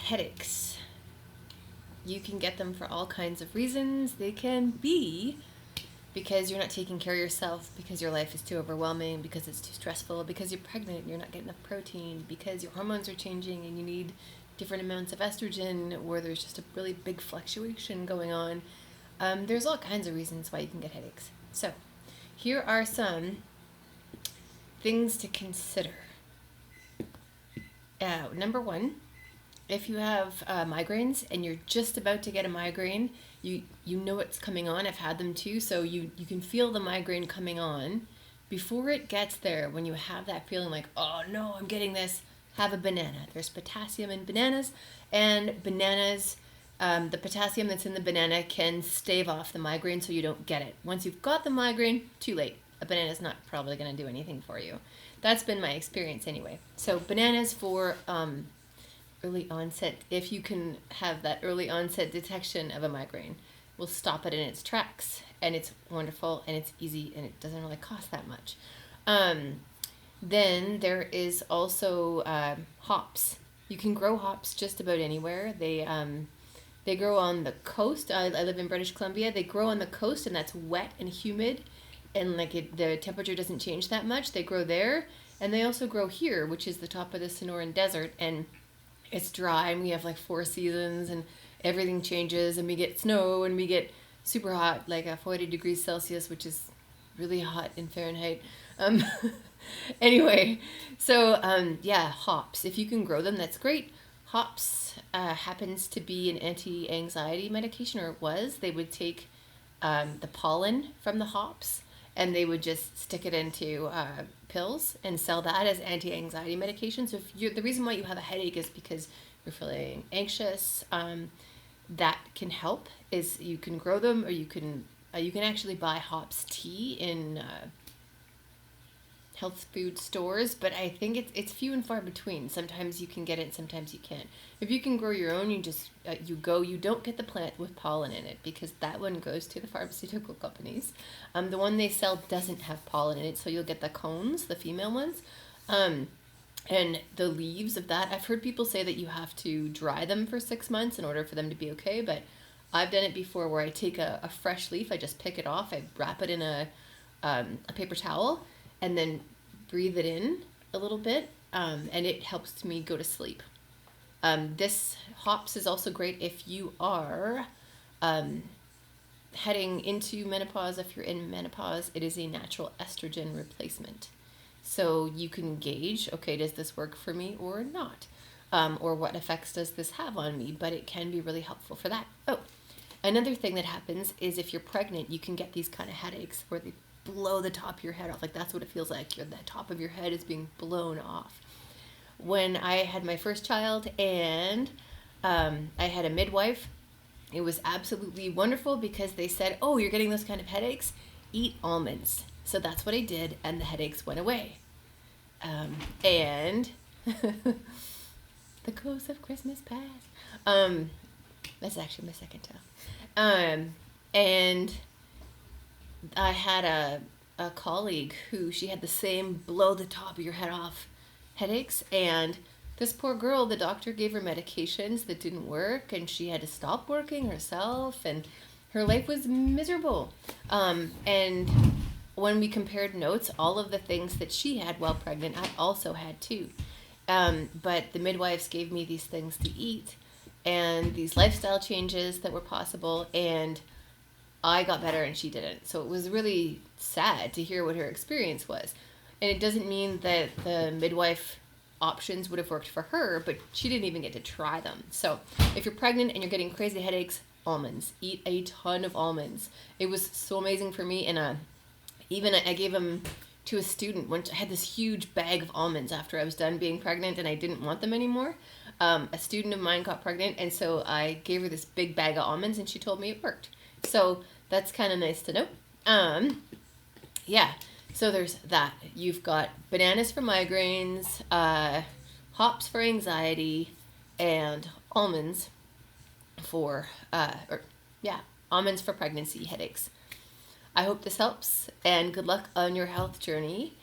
Headaches. You can get them for all kinds of reasons. They can be because you're not taking care of yourself, because your life is too overwhelming, because it's too stressful, because you're pregnant and you're not getting enough protein, because your hormones are changing and you need different amounts of estrogen, or there's just a really big fluctuation going on. There's all kinds of reasons why you can get headaches. So here are some things to consider. Number one, if you have migraines and you're just about to get a migraine, you know it's coming on. I've had them too, so you can feel the migraine coming on. Before it gets there, when you have that feeling like, oh no, I'm getting this, have a banana. There's potassium in bananas, and bananas, the potassium that's in the banana can stave off the migraine so you don't get it. Once you've got the migraine, too late. A banana's not probably going to do anything for you. That's been my experience anyway. So bananas for early onset, if you can have that early onset detection of a migraine, will stop it in its tracks, and it's wonderful and it's easy and it doesn't really cost that much. Then there is also hops. You can grow hops just about anywhere. They grow on the coast. I live in British Columbia. They grow on the coast, and that's wet and humid, and the temperature doesn't change that much. They grow there, and they also grow here, which is the top of the Sonoran Desert, and it's dry, and we have like 4 seasons, and everything changes, and we get snow, and we get super hot, like 40 degrees Celsius, which is really hot in Fahrenheit. Anyway, so yeah, hops. If you can grow them, that's great. Hops happens to be an anti-anxiety medication, or it was. They would take the pollen from the hops, and they would just stick it into pills and sell that as anti-anxiety medication. So if the reason why you have a headache is because you're feeling anxious, that can help. Is you can grow them, or you can actually buy hops tea in health food stores, but I think it's few and far between. Sometimes you can get it, sometimes you can't. If you can grow your own, you just you don't get the plant with pollen in it, because that one goes to the pharmaceutical companies. The one they sell doesn't have pollen in it, so you'll get the cones, the female ones. And the leaves of that, I've heard people say that you have to dry them for 6 months in order for them to be okay, but I've done it before where I take a fresh leaf, I just pick it off, I wrap it in a paper towel, and then breathe it in a little bit, and it helps me go to sleep. This hops is also great if you are heading into menopause. If you're in menopause, it is a natural estrogen replacement. So you can gauge, okay, does this work for me or not? Or what effects does this have on me? But it can be really helpful for that. Oh, another thing that happens is if you're pregnant, you can get these kind of headaches where they blow the top of your head off. Like, that's what it feels like. The top of your head is being blown off. When I had my first child and I had a midwife, it was absolutely wonderful because they said, oh, you're getting those kind of headaches? Eat almonds. So that's what I did, and the headaches went away. And the ghost of Christmas past. That's actually my second child. And I had a colleague who, she had the same blow the top of your head off headaches, and this poor girl, the doctor gave her medications that didn't work, and she had to stop working herself, and her life was miserable. And when we compared notes, all of the things that she had while pregnant, I also had too. But the midwives gave me these things to eat and these lifestyle changes that were possible, and I got better and she didn't. So it was really sad to hear what her experience was. And it doesn't mean that the midwife options would have worked for her, but she didn't even get to try them. So if you're pregnant and you're getting crazy headaches, almonds. Eat a ton of almonds. It was so amazing for me. And I gave them to a student. I had this huge bag of almonds after I was done being pregnant and I didn't want them anymore. A student of mine got pregnant, and so I gave her this big bag of almonds, and she told me it worked. So that's kind of nice to know. Yeah, so there's that. You've got bananas for migraines, hops for anxiety, and almonds for, almonds for pregnancy headaches. I hope this helps, and good luck on your health journey.